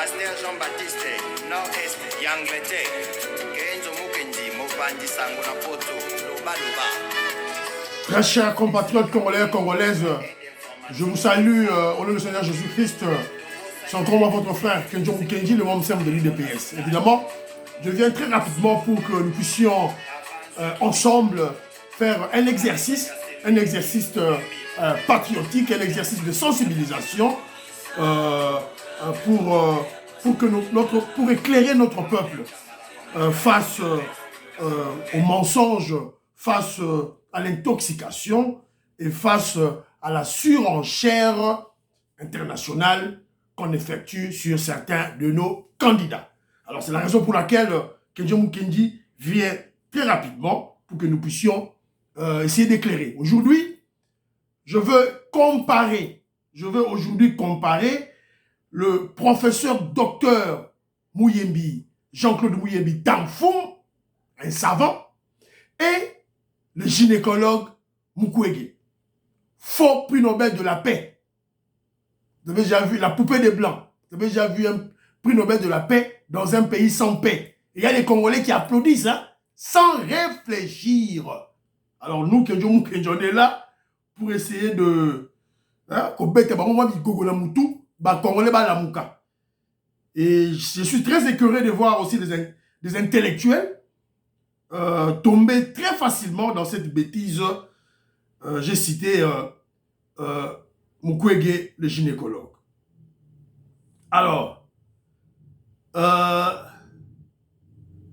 Pasteur Jean-Baptiste, Nord-Est, Yangleterre, Kenzo Mukendi, Mopandi Sango Napoto, Loba Loba. Très chers compatriotes congolais et congolaises, je vous salue au nom du Seigneur Jésus-Christ. C'est encore moi, votre frère Kenzo Mukendi, le membre simple de l'UDPS. Évidemment, je viens très rapidement pour que nous puissions ensemble faire un exercice patriotique, un exercice de sensibilisation pour éclairer notre peuple face aux mensonges, face à l'intoxication et face à la surenchère internationale qu'on effectue sur certains de nos candidats. Alors c'est la raison pour laquelle Kenzo Mukendi vient très rapidement pour que nous puissions essayer d'éclairer. Aujourd'hui, je veux aujourd'hui comparer le professeur docteur Muyembi, Jean-Claude Muyembi Damfoum, un savant, et le gynécologue Mukwege, faux prix Nobel de la paix. Vous avez déjà vu la poupée des Blancs. Vous avez déjà vu un prix Nobel de la paix dans un pays sans paix. Et il y a des Congolais qui applaudissent, hein, sans réfléchir. Alors nous, Kenzo Mukendi, on est là pour essayer de... Et je suis très écœuré de voir aussi des intellectuels tomber très facilement dans cette bêtise. J'ai cité Mukwege, le gynécologue. Alors,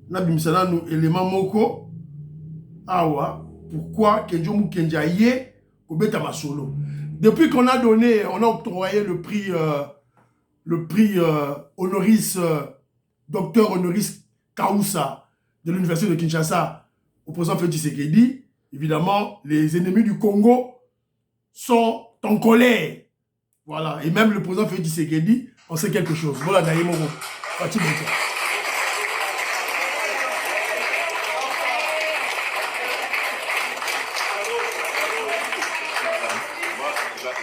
Nabimsana nous élément moko. Awa, pourquoi Kenzo Mukendi aye Kobeta Masolo? Depuis qu'on a octroyé le prix honoris, docteur honoris Kaousa de l'université de Kinshasa au président Félix Tshisekedi, évidemment, les ennemis du Congo sont en colère. Voilà, et même le président Félix Tshisekedi en sait quelque chose. Voilà, d'ailleurs, mon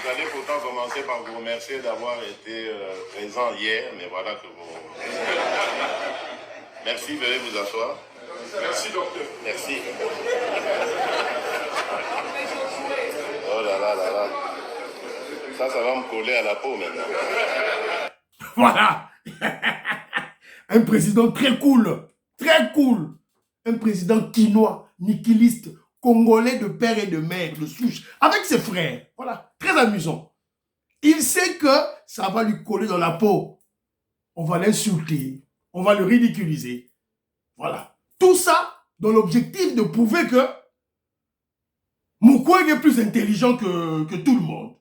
J'allais pourtant commencer par vous remercier d'avoir été présent hier, mais voilà que vous... Merci, veuillez vous asseoir. Merci, docteur. Merci. Oh là là là là. Ça va me coller à la peau maintenant. Voilà. Un président très cool. Très cool. Un président quinois, nihiliste, congolais de père et de mère, de souche, avec ses frères. Voilà, très amusant. Il sait que ça va lui coller dans la peau. On va l'insulter, on va le ridiculiser. Voilà. Tout ça dans l'objectif de prouver que Mukwege est plus intelligent que tout le monde.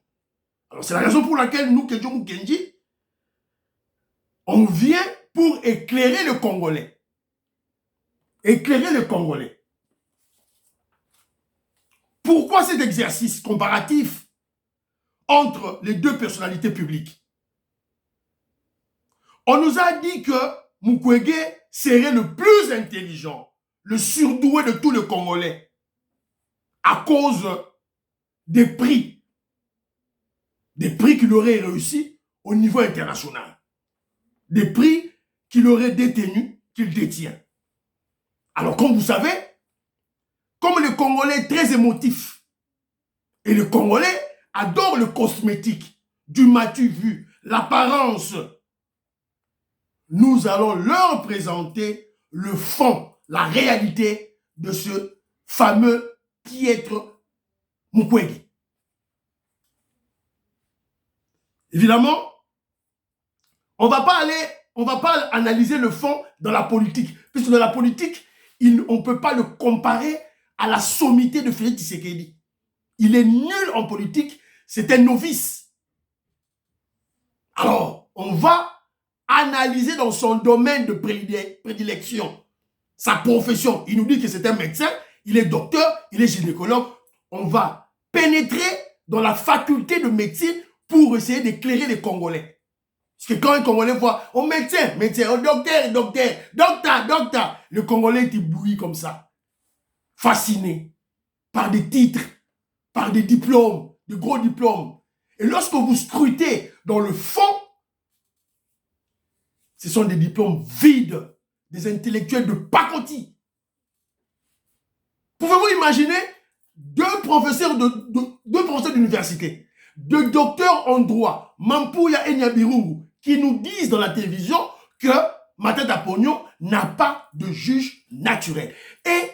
Alors c'est la raison pour laquelle nous, Kenzo Mukendi, on vient pour éclairer le Congolais. Éclairer le Congolais. Pourquoi cet exercice comparatif entre les deux personnalités publiques? On nous a dit que Mukwege serait le plus intelligent, le surdoué de tous les Congolais, à cause des prix qu'il aurait réussi au niveau international, des prix qu'il aurait détenus, qu'il détient. Alors, comme vous savez, comme le Congolais est très émotif, et le Congolais adore le cosmétique, du m'as-tu vu, l'apparence, nous allons leur présenter le fond, la réalité de ce fameux piètre Mukwege. Évidemment, on va pas analyser le fond dans la politique, puisque dans la politique, on ne peut pas le comparer à la sommité de Félix Tshisekedi. Il est nul en politique, c'est un novice. Alors, on va analyser dans son domaine de prédilection, sa profession. Il nous dit que c'est un médecin, il est docteur, il est gynécologue. On va pénétrer dans la faculté de médecine pour essayer d'éclairer les Congolais. Parce que quand un Congolais voit, oh médecin, oh docteur, le Congolais est ébloui comme ça, fasciné par des titres, par des diplômes, de gros diplômes. Et lorsque vous scrutez dans le fond, Ce sont des diplômes vides, des intellectuels de pacotille. Pouvez-vous imaginer deux professeurs d'université, deux docteurs en droit, Mampouya et Nyabirungu, qui nous disent dans la télévision que Matata Pognon n'a pas de juge naturel. Et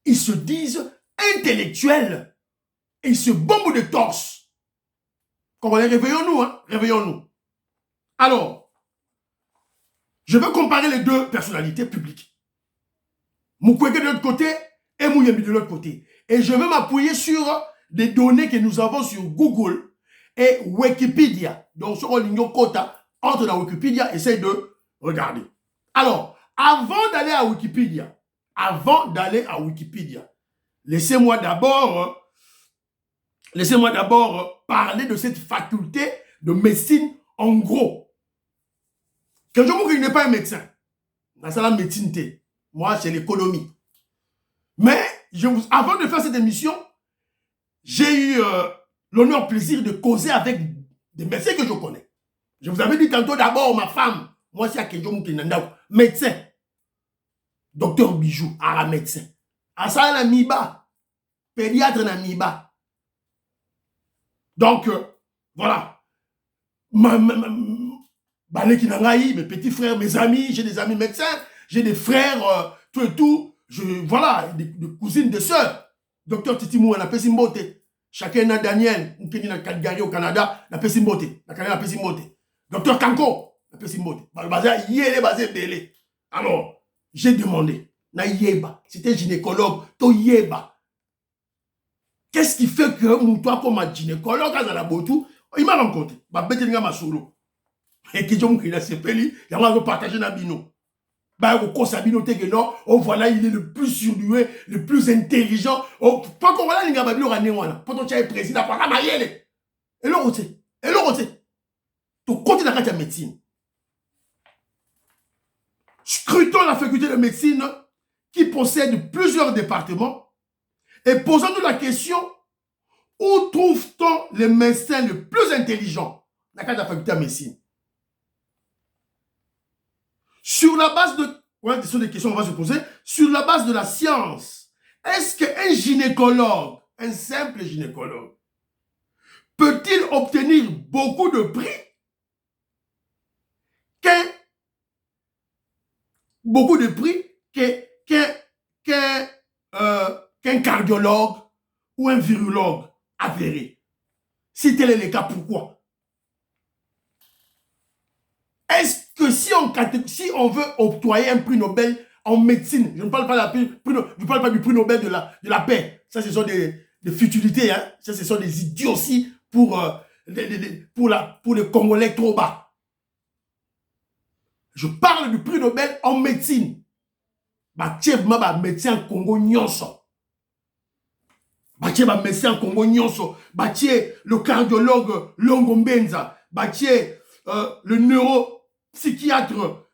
ils se disent intellectuels. Et ils se bombent de torse. Congolais, réveillons-nous, hein? Réveillons-nous. Alors, je veux comparer les deux personnalités publiques. Mukwege de l'autre côté et Muyembi de l'autre côté. Et je vais m'appuyer sur des données que nous avons sur Google et Wikipédia. Donc, sur l'Union Kota, entre dans Wikipédia, essaye de regarder. Alors, avant d'aller à Wikipédia, laissez-moi d'abord parler de cette faculté de médecine en gros. Que je vous qu'il n'est pas un médecin. Dans la médecine, moi, c'est l'économie. Mais, avant de faire cette émission, j'ai eu l'honneur, plaisir de causer avec des médecins que je connais. Je vous avais dit tantôt d'abord, ma femme, moi, c'est Akedjo Moukinanda, médecin. Docteur Bijou, médecin. Asa la Miba, pédiatre na Miba. Donc, voilà. Mes petits frères, mes amis, j'ai des amis médecins, j'ai des frères, tout et tout. Voilà, des cousines, des sœurs. Docteur Titimou, on a fait Simbote. Chacun a Daniel, on a Calgary au Canada, on a fait Simbote. Docteur Kanko, on a fait Simbote. Alors, j'ai demandé, na yeba, c'était gynécologue, to yeba. Qu'est-ce qui fait que moi, comme un gynécologue, à la botou, il m'a rencontré. Ma solo. Et que je me suis dit, il va partager na bino. Voilà, il est le plus surdoué, le plus intelligent. Pas qu'on va là, quand tu es président, et l'autre, tu continues dans la médecine. Scrutons la faculté de médecine qui possède plusieurs départements et posons-nous la question, où trouve-t-on les médecins les plus intelligents dans la faculté de médecine? Sur la base de... Ouais, ce sont des questions qu'on va se poser. Sur la base de la science, est-ce qu'un gynécologue, un simple gynécologue, peut-il obtenir beaucoup de prix qu'un cardiologue ou un virologue avéré? Si tel est le cas, pourquoi? Est-ce que si on veut octroyer un prix Nobel en médecine, je ne parle pas, du prix Nobel de la paix, ça ce sont des futilités, hein? Ça ce sont des idioties pour les Congolais trop bas. Je parle du prix Nobel en médecine. Médecin Congo Nyonso. Médecin Congo Nyonso. Le cardiologue Longo Mbenza. Le neuropsychiatre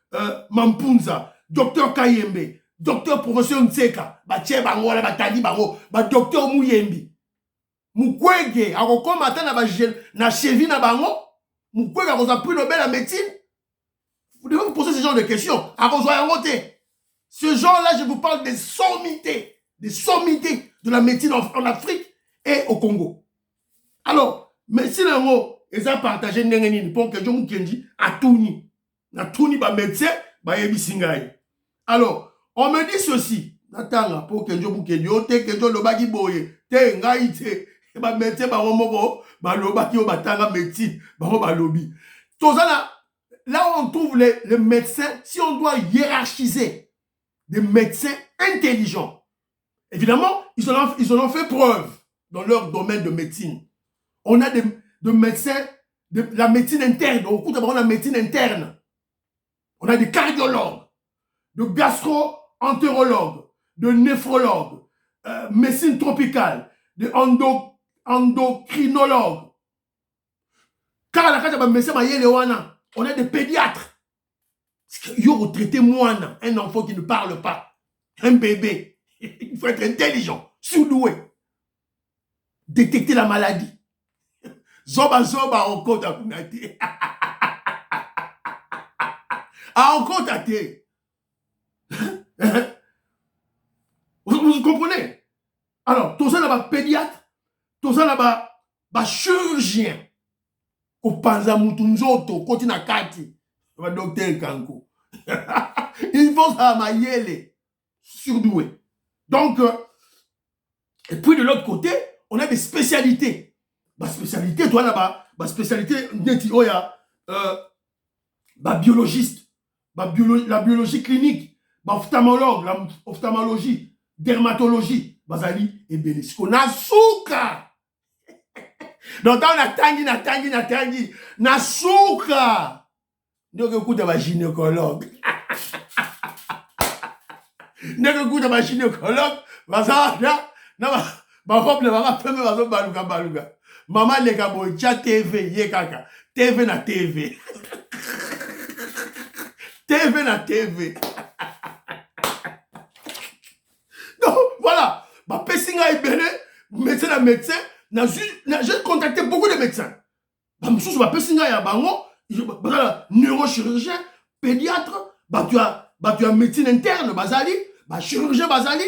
Mampunza. Docteur Kayembe. Docteur professeur Ntseka. Docteur Muyembi. Mukwege. Akokoma ata na cheville na bango. Mukwege akoza prix Nobel en médecine. Vous devez vous poser ce genre de questions. Ce genre-là, je vous parle des sommités de la médecine en Afrique et au Congo. Alors, médecine en haut, ils ont partagé pour que je vous dise à Touni. Na Touni, médecin, yebisingai. Alors, on me dit ceci. Natanga, pour que je vous dise, que je le bagi boye, te ngai te, médecin, lobaki o batanga médecine, lobby. Tout ça là où on trouve les médecins, si on doit hiérarchiser des médecins intelligents, évidemment, ils en ont fait preuve dans leur domaine de médecine. On a des médecins de la médecine interne. Au coup d'abord, on a la médecine interne. On a des cardiologues, de gastro-entérologues, de néphrologues, médecine tropicale, de endocrinologues. Car la carte de médecin, on a des pédiatres. Ils ont traité moine, un enfant qui ne parle pas, un bébé. Il faut être intelligent, surdoué. Détecter la maladie. Zoba en compte à Kunati. Ah, encore tâté. Vous comprenez? Alors, tout ça là-bas, pédiatre, tout ça là-bas, chirurgien. Au panza mutunzoto, koti na kati. Le docteur Kanko. Il faut ça ma yele. Surdoué. Donc, et puis de l'autre côté, on a des spécialités. Ma spécialité, toi là-bas, ma spécialité, biologiste, la biologie clinique, ophtalmologue, la ophtalmologie, dermatologie, bazali et bénéfice. On a souka. Donc, on a tangi, na souka. Donc, écoute, ma gynécologue. Donc, écoute, ma gynécologue, baluga. Maman le kabo cha TV ye kaka. TV na TV. TV na TV. Donc voilà, ma pessinga est belle, médecin, j'ai contacté beaucoup de médecins. Bah monsieur ma pessinga ya bango, neurochirurgien, pédiatre, tu as médecine interne bazali, chirurgien bazali,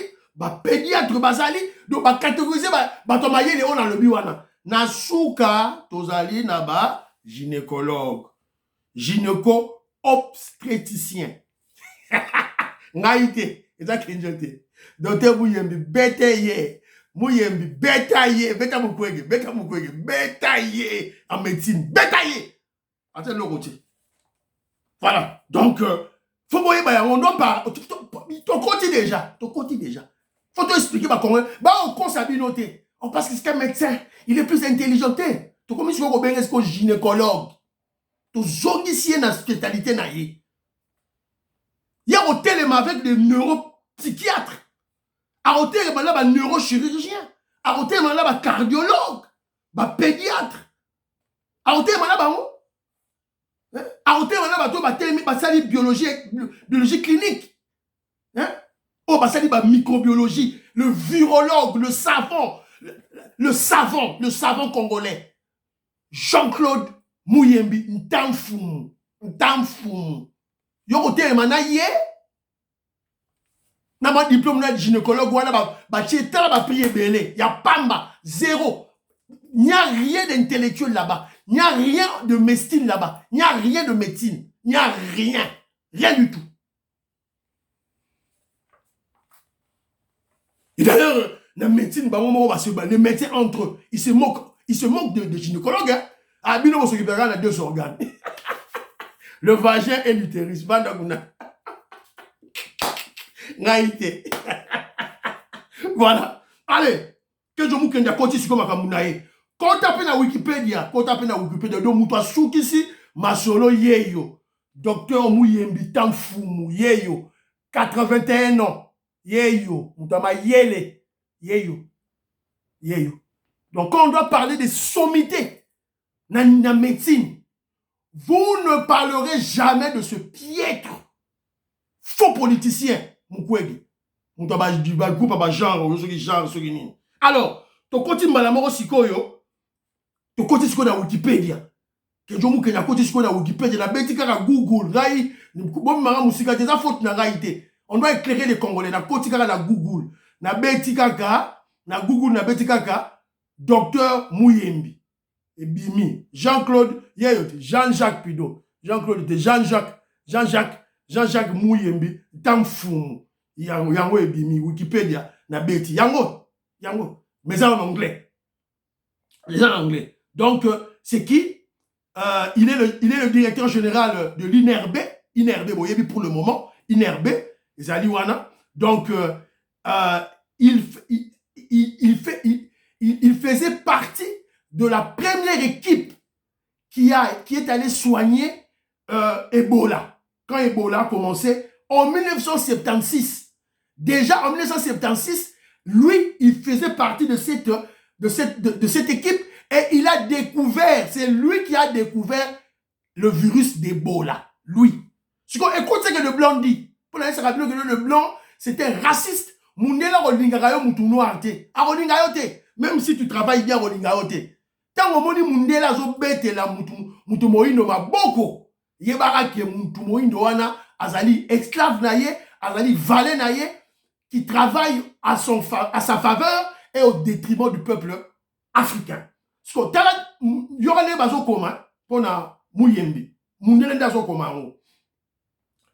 pédiatre bazali, donc catégoriser to mayele on a le biwana. Na souka tozali na gynécologue, gynéco-obstétricien. Ngaïté, et ça kenjote. Docteur Muyembi, beta en médecine, attends le côté. Voilà, donc, faut on doit parler, ton côté déjà. Faut t'expliquer, on conseille noter. Parce que c'est un médecin, il est plus intelligent. Tu comme si tu es gynécologue. Tu es ici dans la spécialité. Il y a un hôtel avec des neuropsychiatres. Un hôtel avec des neurochirurgiens. Un hôtel avec des cardiologues. Des pédiatres. Un hôtel avec des biologie clinique. Oh, microbiologie. Le virologue, le savant. Le savant congolais, Jean-Claude Muyembi, Ntamfumu. Yoko te mana ye. Na ma diplôme de gynécologue, wana prié belé. Y a pamba, zéro. Il n'y a rien d'intellectuel là-bas. Il n'y a rien de médecine là-bas. Il n'y a rien de médecine. Il n'y a rien. Rien du tout. Et d'ailleurs, la médecine, les médecins entre eux, ils se moquent de gynécologues. Hein. Ah, bien, on s'occupe de 2 organes. Le vagin et l'utérus. Voilà. Allez, que je vous dis, quand tu appelles à Wikipédia, donc tu as souki ici, Masolo Yeyo, docteur Muyembi Tamfumu Yeyo, 81 ans, Yeyo, Moutama Yele. Yeyo. Donc, quand on doit parler des sommités dans la médecine, vous ne parlerez jamais de ce piètre faux politicien. Alors, tu continues à la sikoyo, tu continues à Wikipédia. Que je mouke na continues à Wikipédia, la bêtise à Google, on doit éclairer les Congolais, na continues à Google. Na betikaka, na Google na betikaka, docteur Muyembi. Et Bimi, Jean-Claude, Jean-Jacques Pido, Jean-Claude, Jean-Jacques Muyembi, Tamfumu, Yango et Bimi, Wikipédia, na beti, Yango, mais en anglais. Les en anglais. Donc, c'est qui? Il est le directeur général de l'INRB, Boyebi pour le moment, INRB, Zaliwana. Donc, il faisait partie de la première équipe qui est allée soigner Ebola. Quand Ebola a commencé en 1976. Déjà en 1976, lui, il faisait partie de cette équipe et il a découvert, c'est lui qui a découvert le virus d'Ebola. Lui. Écoute ce que le blanc dit. Pour l'instant, ça rappelle que le blanc, c'était raciste. Mundela rolingayo mutu noir te. A rolingayo te. Même si tu travailles bien rolingayo te. Tant que moni mundela zo bete la mutu moino maboko. yebaka ke muntu moindo wana azali esclave na ye, azali valet na ye, qui travaille à sa faveur et au détriment du peuple africain. Parce que il y aura les bases communs pour Muyembe.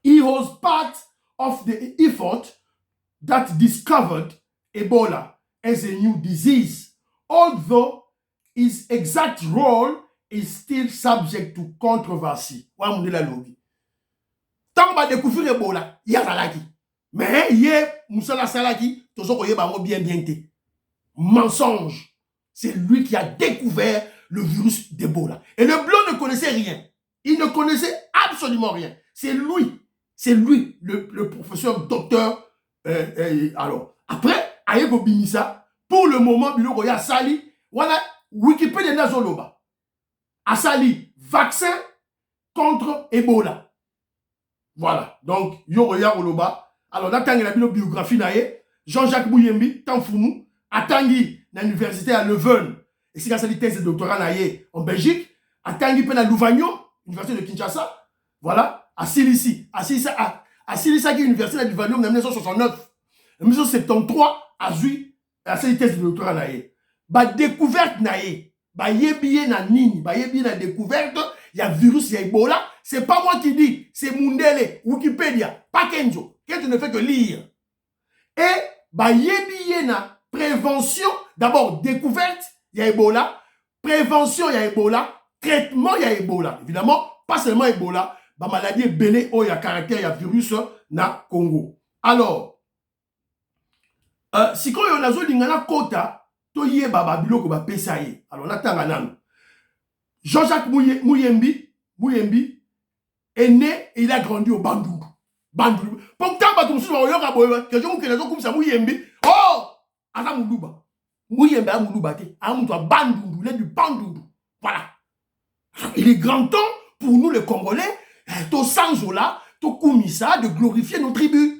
He was part of the effort that discovered Ebola as a new disease, although his exact role is still subject to controversy. Tant qu'on va découvrir Ebola, il y a Salaki. Mais il y a Moussala Salaki, tout ça qu'on y a bien té. Mensonge. C'est lui qui a découvert le virus d'Ebola. Et le blanc ne connaissait rien. Il ne connaissait absolument rien. C'est lui, le professeur docteur. Alors, après, Ayeko Binissa, pour le moment, Biloko ya Sali, voilà, Wikipédia Nazoloba. A Sali, vaccin contre Ebola. Voilà. Donc, Yoroya Oloba. Alors, là, quand il a une biographie, Jean-Jacques Muyembi, Tanfoumou, Atangi, dans l'université à Leuven, et c'est grâce à la thèse de doctorat en Belgique, Atangi, à Louvagnon, université de Kinshasa, voilà, à Silisi, à Silisa, qui est l'université de Louvagnon, en 1969. En 1973, à Zui, à cette thèse de doctorat, bah, découverte, bah, yébiye na nini, bah, yébiye na découverte, il y a virus, il y a Ebola, c'est pas moi qui dis, c'est Mundele, Wikipédia, pas Kenzo, Kenzo ne fait que lire. Et, bah, yébiye na prévention, d'abord, découverte, il y a Ebola, prévention, il y a Ebola, traitement, il y a Ebola. Évidemment, pas seulement Ebola, bah, maladie belé, oh, il y a caractère, il y a virus, na Congo. Alors, si quand on a zo lingana kota, to yé baba biloko ba pesaye. Alors, on attend un Jean-Jacques Muyembi est né et il a grandi au Bandundu. Pourtant, quand on se voit, que je vous connais comme ça, Muyembi, oh, Asa Moulouba. Muyembi a Moulouba, Amoutoua Bandundu, il est du Bandundu. Voilà. Il est grand temps pour nous, les Congolais, to Sanzola, to Koumissa, de glorifier nos tribus.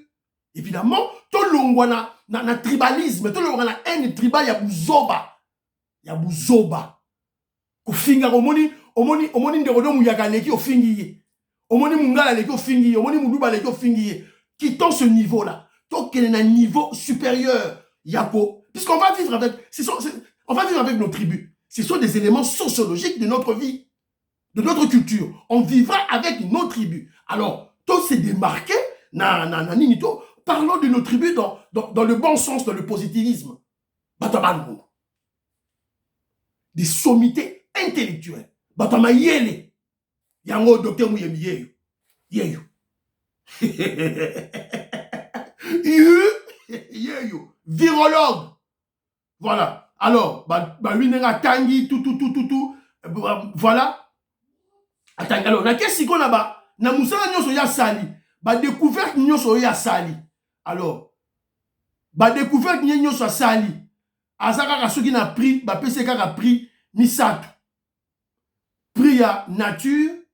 Évidemment, to longwana na tribalisme, to longwana haine tribal, ya Bouzoba. Ya Bouzoba. Kofinga, omoni nderodo mouyaka leki ofingiye. Omoni mungala leki ofingiye. Omoni moulouba leki ofingiye. Quittons ce niveau-là. Donc, il y a un niveau supérieur. Yako. Puisqu'on va vivre avec, on va vivre avec nos tribus. Ce sont des éléments sociologiques de notre vie, de notre culture. On vivra avec nos tribus. Alors, tout s'est démarqué. Parlons de nos tribus dans le bon sens, dans le positivisme. Batabango. Des sommités intellectuelles. Batama yele. Yango docteur Muyembi yeyo. Yeyo. Virologue. Voilà. Alors, lui n'a tangi tout. Voilà. Attends, alors, na qu'est-ce qu'on a bas? Na musala nyoso ya sali. Ba découverte nyoso ya sali. Alors, ba découverte nyoso ya sali. Azaka kasuki na prix, ba pese kaka prix misato. Prix ya nature,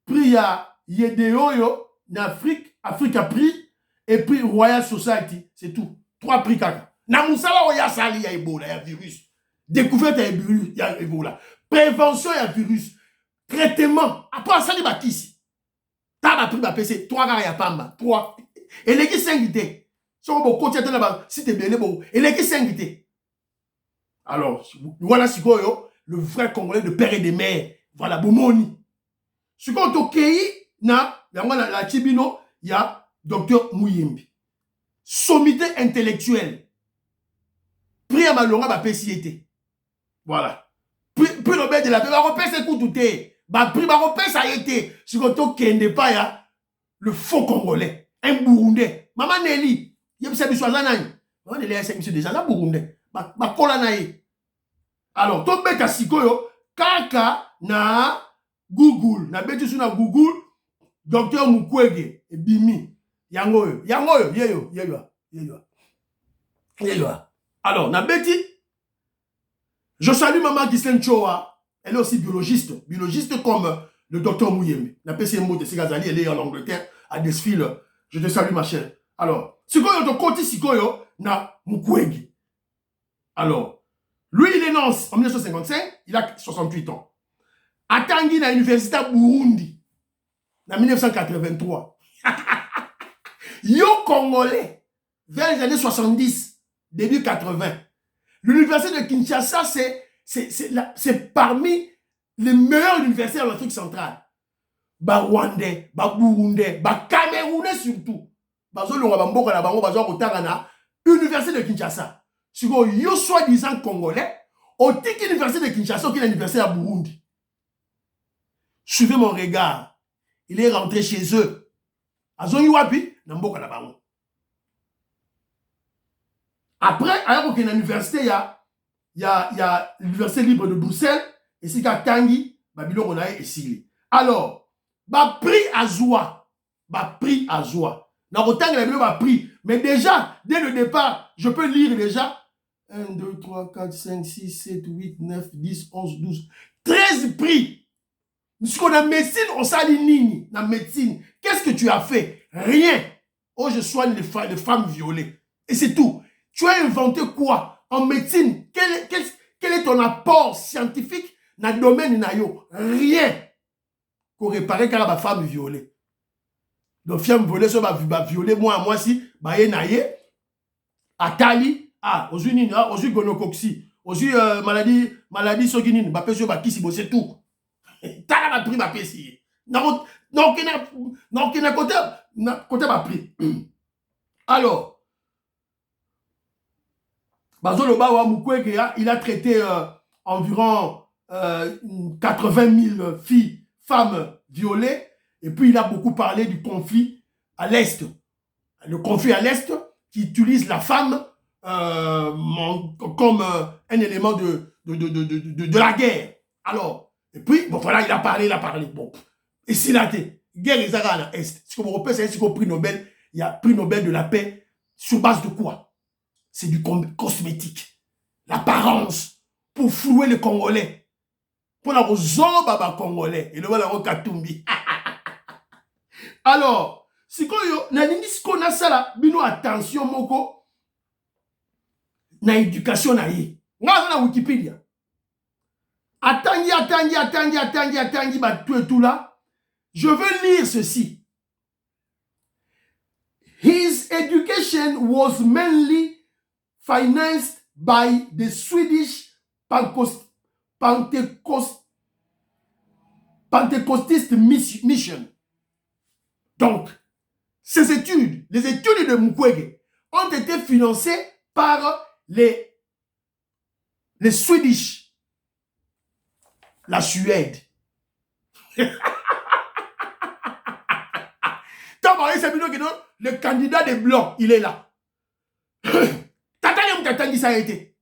prix ya yedeoyo, na Africa prix, et prix Royal Society. C'est tout. 3 prix kaka. Na musala o ya sali ya Ebola, ya virus. Découverte ya Ebola. Prévention ya virus. Traitement. Après, ça, il va ici. T'as pris ma PC. 3 gars, il y a pas 3. Et les qui 5 idées. Si t'es bien, bon. Et les qui 5 idées. Alors, voilà ce que le vrai Congolais de père et de mère. Voilà, Bomoni. Ce qu'on t'a la Tibino, il y a Dr Muyembi. Sommité intellectuelle. Prix à Malonga, ma PCT. Voilà. Prix Nobel de la paix, va repère ses coups doutés. Prix va repère ça a été. Ce qu'on t'a pas, ya, le faux Congolais. Un Burundais. Maman Nelly. Il y a un Biswazanaï. Maman Nelly, c'est déjà un Burundais. Ma kolanaï. Alors, ton bête à Sikoyo, kaka na Google. Na bête sur na Google, Docteur Mukwege, Bimi. Yangoyo. Alors, na bête, je salue maman Ghislaine Choa. Elle est aussi biologiste comme le docteur Muyembi. La PCMO de Sigazali, elle est en Angleterre, à Desfield. Je te salue, ma chère. Alors, Sikoyo, ton côté Sikoyo, na Mukwege. Alors, lui, il est né en 1955, il a 68 ans. Atangi na l'université Burundi. en 1983. Yo Congolais, vers les années 70, début 80. L'université de Kinshasa, c'est parmi les meilleures universités en Afrique centrale. Ba Rwandais, ba Burundais, ba Camerounais surtout. Bazolonga bamboka na bango bazo kotanga na Université de Kinshasa. Siko yo soi-disant Congolais, au tiki Université de Kinshasa qui est l'université à Burundi. Suivez mon regard. Il est rentré chez eux. Azo yuapi, na mboka na bango. Après, à l'université, il y a l'université libre de Bruxelles, et c'est qu'à Tangi, Babylon, on a essayé. Alors, prix à joie. Prix à joie. Dans le temps, il y a prix. Mais déjà, dès le départ, je peux lire déjà 1, 2, 3, 4, 5, 6, 7, 8, 9, 10, 11, 12, 13 prix. Parce qu'on a médecine, on s'aligne. Dans la médecine, qu'est-ce que tu as fait? Rien. Oh, je soigne les femmes violées. Et c'est tout. Tu as inventé quoi? En médecine, quel est ton apport scientifique dans le domaine nayo? Rien. Pour réparer quand la femme violée. Donc, femme violée, ça va violer moi si, bah, naye, atali, aux Unis, aux gonocoxie, aux maladie soginine, bah, pesio, bah, qui si, c'est tout. T'as la pris, bah, pessi. Non, qui n'a côté, bah, pris. Alors, Bazoloba Mukwege, il a traité environ 80 000 filles, femmes violées. Et puis, il a beaucoup parlé du conflit à l'Est. Le conflit à l'Est qui utilise la femme comme un élément de la guerre. Alors, et puis, bon, voilà, il a parlé. Bon, et s'il a été, guerre et Zara à l'Est. Ce qu'on repère, c'est qu'au prix Nobel, il y a prix Nobel de la paix sur base de quoi? C'est du cosmétique. L'apparence pour flouer les Congolais. Pour la baba Congolais. Et le voilà Katumbi. Alors, si qu'on a ça là, bino attention moko na éducation na ye. Nga na Wikipédia. Attengi tout là. Je veux lire ceci. His education was mainly financed by the Swedish Pentecostist Mission. Donc, ces études, les études de Mukwege, ont été financées par les Swedish, la Suède. Le candidat des Blancs, il est là. Ça a été.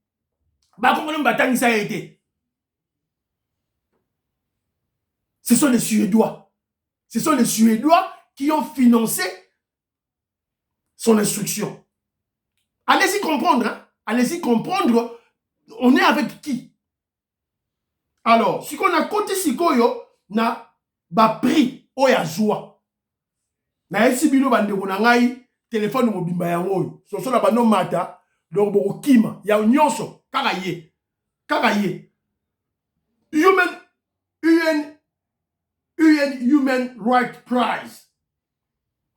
Ce sont les Suédois. Ce sont les Suédois qui ont financé son instruction. Allez-y comprendre. Hein? Allez-y comprendre. On est avec qui? Alors, si on a côté Sikoyo, na prix oya joie. Na esi bino bandeko na ngai téléphone mobimba yango. So so na bano mata. Donc, bon, Kima, il y a un nyonso, karaye. Human Rights Prize,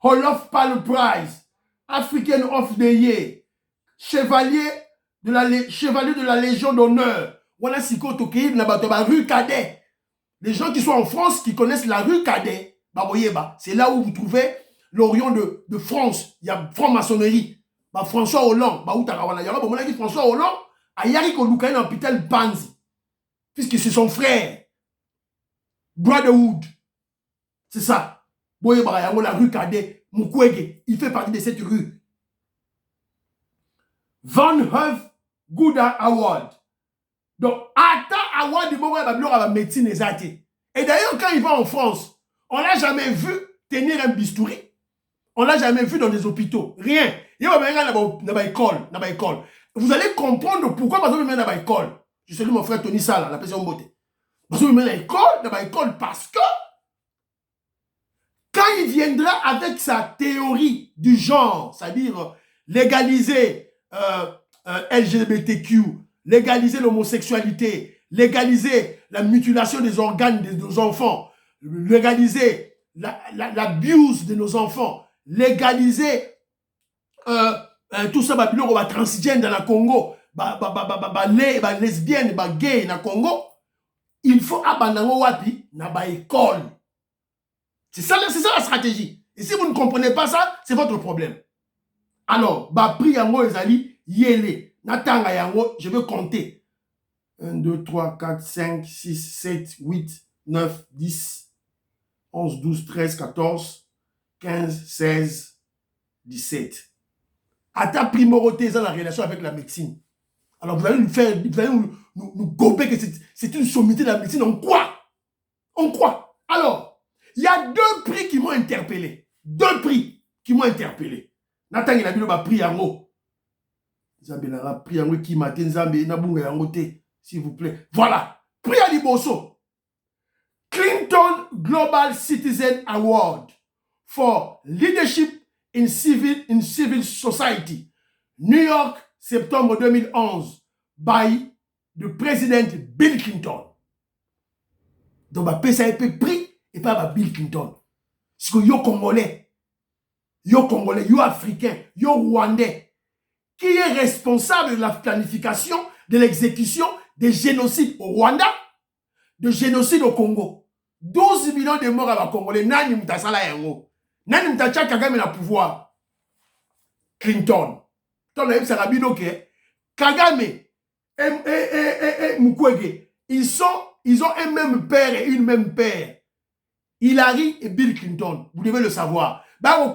Olof Palme Prize, African of the Year, Chevalier de la Légion d'honneur. Voilà si qu'on toque na ba rue Cadet. Les gens qui sont en France, qui connaissent la rue Cadet, c'est là où vous trouvez l'Orient de France. Il y a franc-maçonnerie. François Hollande, François Hollande a yari ko luka na hôpital Panzi, puisque c'est son frère. Brotherhood. C'est ça. Boye Barayango, la rue Cadet, Mukwege, il fait partie de cette rue. Van Heuve Gouda Award. Donc, attends Award de la médecine et zati. Et d'ailleurs, quand il va en France, on l'a jamais vu tenir un bistouri. On l'a jamais vu dans des hôpitaux. Rien. Il va venir dans l'école. Vous allez comprendre pourquoi parce que je dans l'école. Je salue mon frère Tony Sala, la personne beauté. Parce que je mets dans l'école parce que quand il viendra avec sa théorie du genre, c'est-à-dire légaliser LGBTQ, légaliser l'homosexualité, légaliser la mutilation des organes de nos enfants, légaliser l'abuse de nos enfants, légaliser tout ça, on va transgender dans le Congo, lesbiennes, gays dans le Congo, il faut abandonner wapi na ba école. C'est ça la stratégie. Et si vous ne comprenez pas ça, c'est votre problème. Alors, prix yango ezali yele. Natanga yango, je vais compter. 1, 2, 3, 4, 5, 6, 7, 8, 9, 10, 11, 12, 13, 14, 15, 16, 17. À ta primauté, ça la relation avec la médecine. Alors, vous allez nous gober que c'est une sommité de la médecine. En quoi? En quoi? Alors, il y a 2 prix qui m'ont interpellé. 2 prix qui m'ont interpellé. Nathan, il a dit le prix yango. Nzambe na prix yango qui matin Nzambe na bunga yango te, s'il vous plaît. Voilà. Prix à Liboso. Clinton Global Citizen Award for Leadership in Civil Society. New York, septembre 2011, by the President Bill Clinton. Donc, ça a été pris et pas Bill Clinton. Parce que yo Congolais, yo Africain, yo Rwandais, qui est responsable de la planification, de l'exécution des génocides au Rwanda, de génocide au Congo. 12 millions de morts à la Congolais. Nani mutasala yango. Nani mutacha Kagame na pouvoir. Clinton. Kagame et Mukwege, ils ont un même père et une même père. Hillary et Bill Clinton. Vous devez le savoir. Non,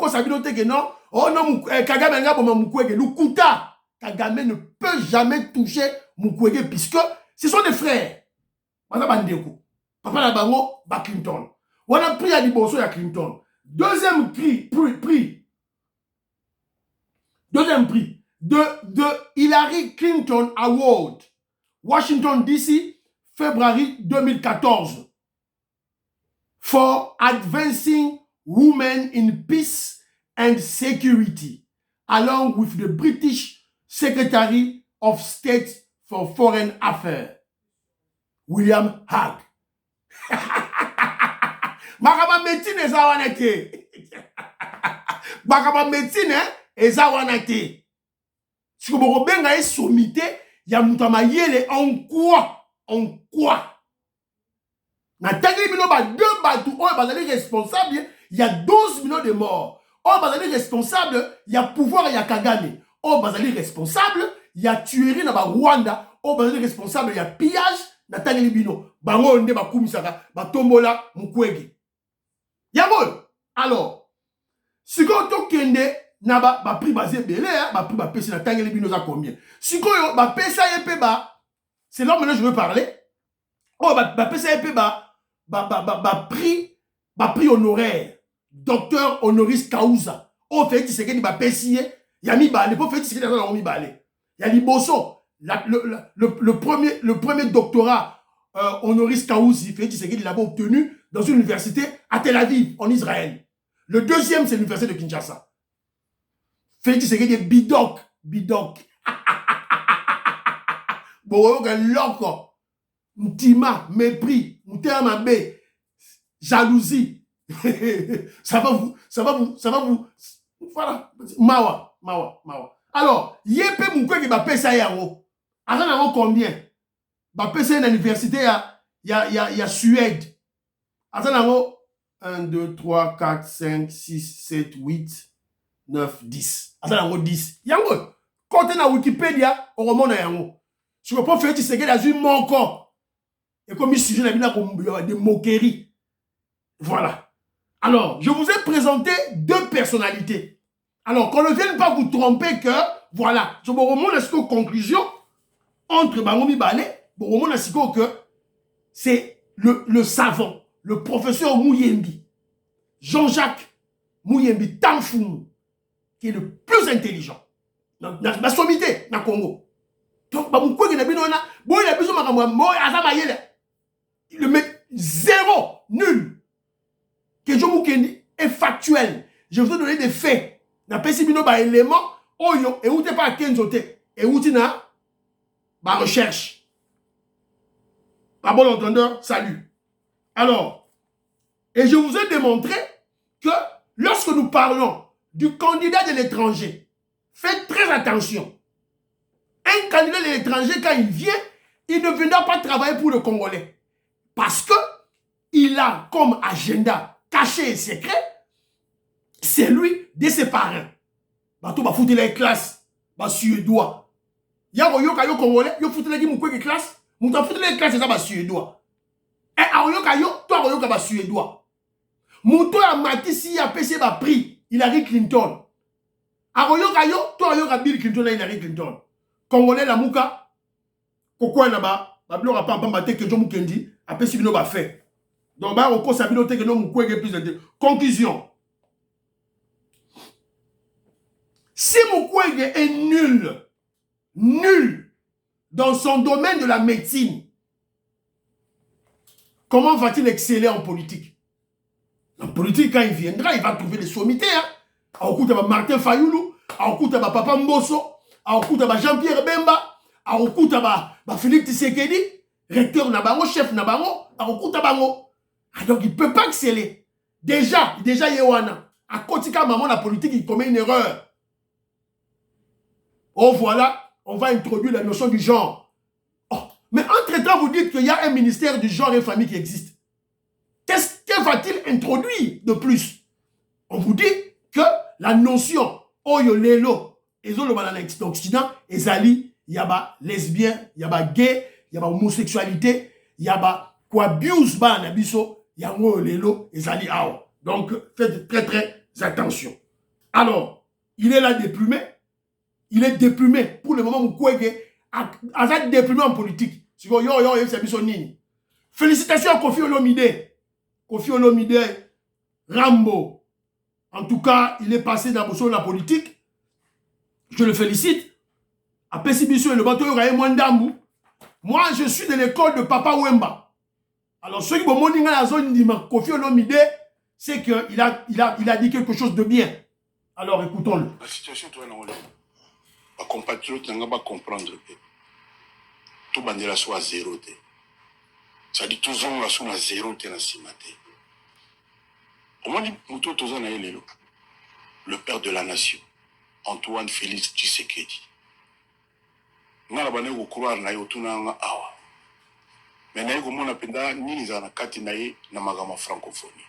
oh non, Kagame n'a pas Mukwege. Lukuta. Kagame ne peut jamais toucher Mukwege puisque ce sont des frères. Papa Nabango, Clinton. On a pris à Liboso à Clinton. Deuxième prix. Deuxième prix de Hillary Clinton Award, Washington DC, février 2014, for advancing women in peace and security, along with the British Secretary of State for Foreign Affairs, William Hague. Makaba médecine eza wana te. Makaba médecine eza wana te. Si vous avez une sommité, il y a un en quoi? En quoi? Na tagli bino ba 2 bateaux, oh bazali responsable, il y a 12 millions de morts. Oh bazali responsable, il y a pouvoir, il y a Kagame. Oh bazali responsable, il y a tuerie na ba Rwanda. Oh bazali responsable, il y a pillage na tagli bino. Bango nde ba kumisaka, ba tombola Mukwege. Yamol. Alors, si vous kende na ba prix basé belé, ba prix ba pesi na tangeli bino za combien? Si koyo ba pesa yepe ba, c'est là maintenant je veux parler. Oh ba pesa yepe ba prix honoraire. Docteur honoris causa. Oh fait c'est que ba pesi ya mi balé, pour fait c'est que na mi balé. Ya Liboso, le premier doctorat honoris causa, fait c'est qu'il l'a obtenu dans une université à Tel Aviv, en Israël. Le deuxième, c'est l'université de Kinshasa. Félix Tshisekedi Bidok. Boroga loko. Mtima, mépris, mutema be, jalousie. ça va vous. Voilà. Mawa. Alors, yepe Mukwege ba pesa yango. Azan yango combien? Ba pesa à l'université il y a Suède. Azan yango 1, 2, 3, 4, 5, 6, 7, 8, 9, 10. Azan yango 10. Yango. Quand na Wikipédia, on remonte à yango. Je ne peux pas faire ce que dans une monco. Et comme il sujet de moquerie. Voilà. Alors, je vous ai présenté 2 personnalités. Alors, qu'on ne vienne pas vous tromper que, voilà, je me remonte à ce que conclusion, entre Bangomi Balé, je me remonte à ce que c'est le savant, le professeur Muyembi, Jean-Jacques Muyembi Tanfoum, qui est le plus intelligent dans la sommité, dans le Congo. Donc, il le met 0, nul. Que je Mukendi est factuel. Je vous ai donné des faits. Na pesi bino ba élément oyo et où t'es pas kenzote et où na ba recherche. À bon entendeur, salut. Alors, Et je vous ai démontré que lorsque nous parlons du candidat de l'étranger, faites très attention. Un candidat de l'étranger, quand il vient, il ne viendra pas travailler pour le Congolais. Parce que il a comme agenda caché et secret, c'est lui de ses parents. Bato ba foutre les classes, ba suédois. Yako yoka yo Congolais, yo foutre les moukweke classe, mouta foutre les classes, c'est ça ba suédois. Et aoyoka yo, toi aoyoka ba suédois. Mouto a Matisi a PC ba prix, Hillary Clinton. Aoyoka yo, toi aoyoka Bill Clinton et Hillary Clinton. Congolais la mouka, kokwa na ba blora pa pamba te que John Mukendi, a PC bino ba fait. Donc ba oko sabino te que no moukweke plus de conclusion. Si Mukwege est nul dans son domaine de la médecine, comment va-t-il exceller en politique? En politique, quand il viendra, il va trouver des sommités. À Okuta Martin Fayoulou, à Okuta Papa Mbosso, à Okuta Jean-Pierre Bemba, à Okuta Philippe Tshisekedi, recteur Nabango, chef Nabango, à Okuta Bango. Donc il ne peut pas exceller. Déjà Yewana, à Kotika Maman, la politique, il commet une erreur. Oh voilà, on va introduire la notion du genre. Oh, mais entre-temps, vous dites qu'il y a un ministère du genre et famille qui existe. Que va-t-il introduire de plus? On vous dit que la notion Oyo Lelo et l'Occident, ezali, il y a lesbien, il y a gay, il y a homosexualité, il y a abuse ba nabiso, il y a Oyo Lelo, ezali ao. Donc faites très attention. Alors, il est là déplumé. Il est déprimé. Pour le moment, Mukwege a déprimé en politique. Félicitations à Kofi Olomide. Kofi Olomide, Rambo. En tout cas, il est passé dans la politique. Je le félicite. À Pessibiso et le bateau Mwandambu. Moi, je suis de l'école de Papa Wemba. Alors, ceux qui m'ont dit dans la zone d'Ima, Kofi Olomide, c'est qu'il a dit quelque chose de bien. Alors, écoutons-le. La situation, toi, non, ma compatriote n'a pas comprendre que tout bandera soit à zéro. Ça dit tous on sont à zéro dans la cimate. Au moins, le père de la nation, Antoine Félix Tshisekedi. Nous avons croire na yo tunanga awa. Mais na yo mona penda nini za na kati na ye na magama francophonie.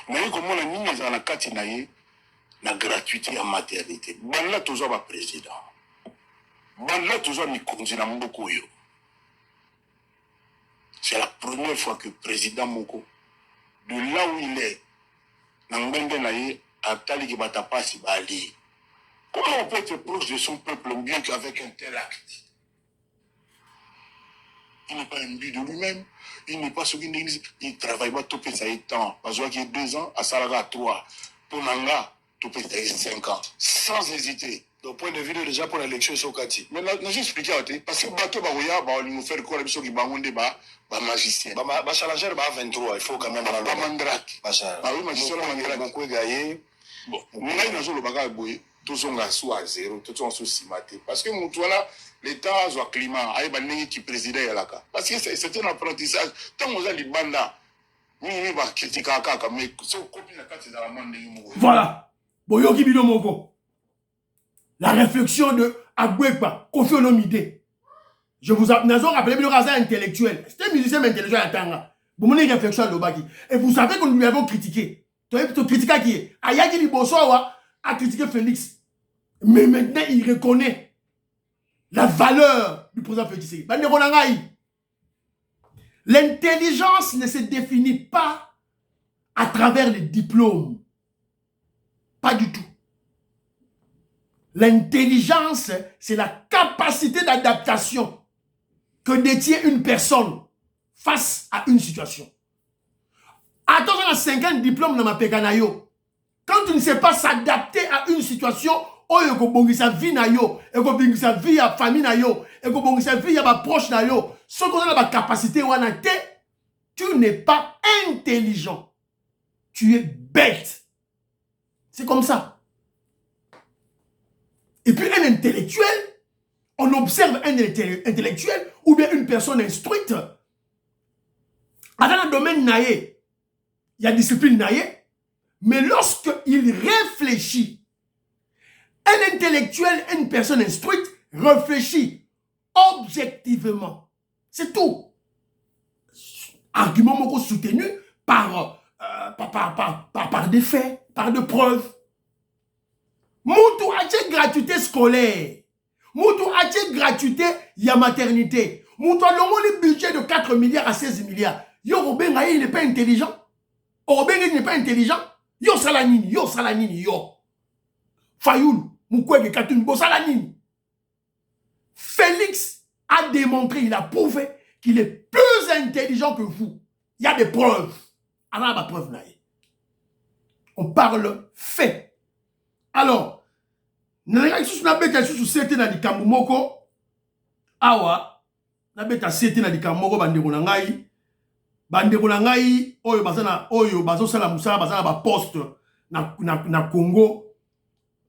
Na yo mona nini za na kati na ye la gratuité en maternité. Banla toujours va président. Banla toujours mi konzina mboko yo. C'est la première fois que le président Moko, de là où il est, n'angende naïe, a tali ki bata pasi bali. Comment on peut être proche de son peuple mieux qu'avec un tel acte? Il n'est pas un but de lui-même. Il n'est pas ce qu'il dit. Il travaille pas tout ça temps. Parce qu'il y a 2 ans, à Salaga 3. Pour Nanga, tout peut être 5 ans, sans hésiter. Donc, point de vue déjà pour l'élection sur Kati. Mais là, j'ai expliqué, parce que bateau, il nous fait quoi, qui magicien. Challenger, 23, il faut quand même. Pas mandrake. Ah oui, magicien, beaucoup gagné. Bon, nous avons le bagage, tous on a soit à zéro, tous on sous maté. Parce que nous, là, l'État a un climat, il y a des qui président là. Parce que c'est un apprentissage. Tant qu'on a les bandes là, nous, on va critiquer à Kaka, mais si on copie la carte, c'est dans la monde. Voilà. Boyoki Bino Moko. La réflexion de Agwekpa, Kofi Olomide. Je vous rappelle, le Raza intellectuel. C'était un musicien intellectuel à Tanga. Vous menez une réflexion à Lobaki. Et vous savez que nous lui avons critiqué. Tu as critiqué qui est Ayaki Libosowa a critiqué Félix. Mais maintenant, il reconnaît la valeur du président Félix. L'intelligence ne se définit pas à travers les diplômes. Pas du tout. L'intelligence, c'est la capacité d'adaptation que détient une personne face à une situation. Attention à 50 diplômes dans ma pekanayo. Quand tu ne sais pas s'adapter à une situation, oh, il faut que sa vie na yo, il faut que sa vie à famille na yo, il faut que sa vie à ma proche na yo. Ce qu'on a la capacité ou tu n'es pas intelligent. Tu es bête. C'est comme ça. Et puis un intellectuel, on observe un intellectuel ou bien une personne instruite. Dans le domaine naïe, il y a discipline naïe, mais lorsqu'il réfléchit, un intellectuel, une personne instruite, réfléchit objectivement. C'est tout. Argument soutenu par des faits, par des preuves. Moutou a une gratuité scolaire. Moutou a une gratuité y a maternité. Moutou a le budget de 4 milliards à 16 milliards. Yo Robenga, il n'est pas intelligent. Robenga, il n'est pas intelligent. Yo Salanini, yo. Fayoul, Moukwege Katoun, bo Salanini. Félix a démontré, il a prouvé qu'il est plus intelligent que vous. Il y a des preuves. Alors, la preuve, on parle fait. Alors, nous avons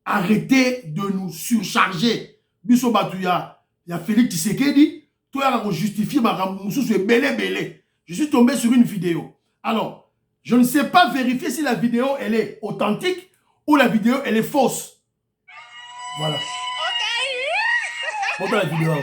arrêtez de nous surcharger. Biso Batouya, il y a Félix Tshisekedi, toi tu justifié ma belé. Je suis tombé sur une vidéo. Alors, je ne sais pas vérifier si la vidéo elle est authentique ou la vidéo elle est fausse. Voilà. Montre la vidéo.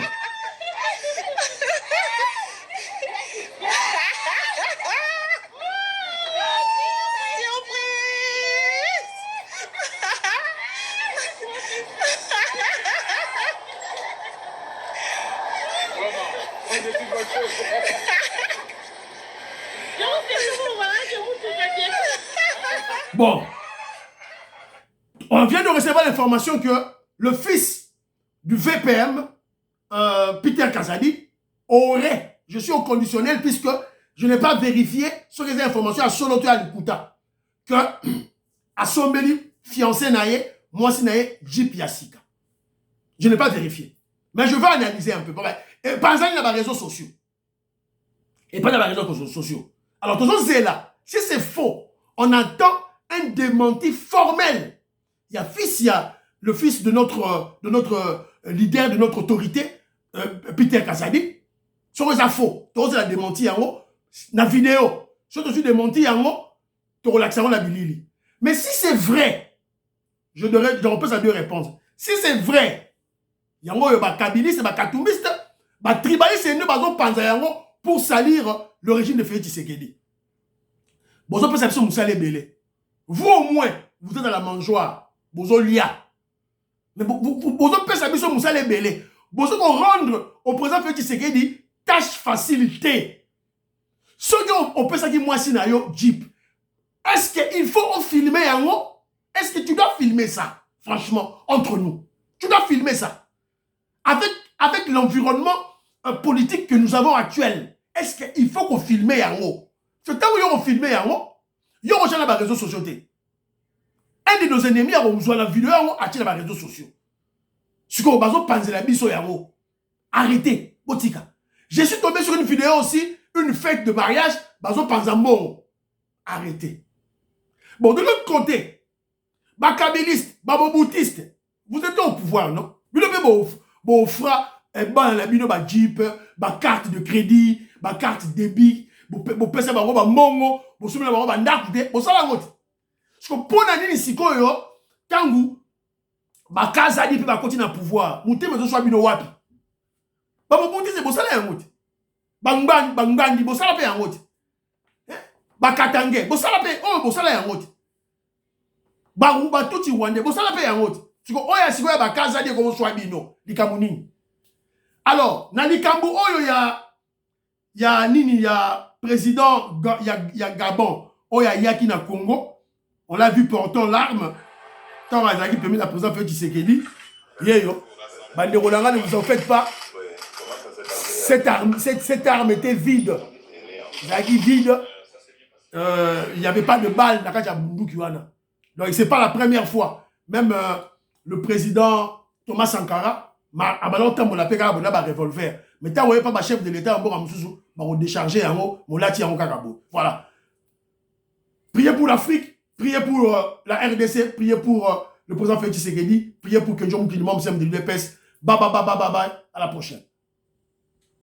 Bon, on vient de recevoir l'information que le fils du VPM, Peter Kazadi, aurait, je suis au conditionnel puisque je n'ai pas vérifié sur les informations à Soloto et à Likuta, que à Sombeli, fiancé naïe, moi si naïe, Jip Yassika. Je n'ai pas vérifié. Mais je vais analyser un peu. Par exemple, il y a des réseaux sociaux. Et pas dans les réseaux sociaux. Alors, tout ça, c'est là. Si c'est faux, on attend un démenti formel. Il y a le fils de notre leader, de notre autorité, Peter Kazadi. Sur les faux, tout ça, démenti en haut. Dans la vidéo, sur tout démenti en haut, tu relaxes la bilili. Mais si c'est vrai, je repose à deux réponses. Si c'est vrai, il y a un kabiliste, un katoumiste, un tribaliste, et nous, pour salir le régime de Félix Tshisekedi. Vous avez perception de Moussa Belé. Vous au moins, vous êtes dans la mangeoire. Vous avez lia. Mais vous avez perception de Moussa Belé. Vous avez rendre au président Félix Tshisekedi tâche facilité. Ceux qui ont peut ça qui moi si nayo Jeep. Est-ce qu'il faut filmer en haut? Est-ce que tu dois filmer ça? Franchement, entre nous. Tu dois filmer ça. Avec l'environnement politique que nous avons actuel. Est-ce qu'il faut qu'on filme en haut? Ce temps où on filme en haut, il y a des réseaux sociaux. Un de nos ennemis a besoin de la vidéo en haut à les réseaux sociaux. Ce qu'on va penser la biso en haut. Arrêtez, Botika. Je suis tombé sur une vidéo aussi, une fête de mariage, bazo panzambo. Arrêtez. Bon, de l'autre côté, bakabiliste, baboboutiste, vous êtes au pouvoir, non? Vous devez vous offrir la Jeep, ba carte de crédit, ba carte débit, vous pèsez ba mongo, vous soumez ba ndakute, vous savez votre. Parce que pour la nini siko yo, quand vous, ba Kazadi ba continue à pouvoir, mouté mais soit bino wapi. Ba boboutiste, vous savez un autre. Bangbandi, vous savez un autre. Ba Katangé, vous savez un autre. Ba tuti wande, vous savez un autre. Parce que oya siko ya ba Kazadi ko soit bino, likamunini. Alors, Nanikambu, il y a président, il y a Gabon, il y a Yaki na Congo. On l'a vu portant l'arme. Tant qu'il permet la présidente Félix Tshisekedi. Ne vous en faites pas. Cette arme était vide. Vide. Il n'y avait pas de balles dans la Bundukiwana. Donc, ce n'est pas la première fois. Même le président Thomas Sankara, à on l'a payé un revolver. Mais tant que pas chef de l'État, on va décharger en haut, on l'a tiré en kakabo. Voilà. Priez pour l'Afrique, priez pour la RDC, priez pour le président Félix Tshisekedi, priez pour que John Kilmom, de l'UPS. Bye, à la prochaine.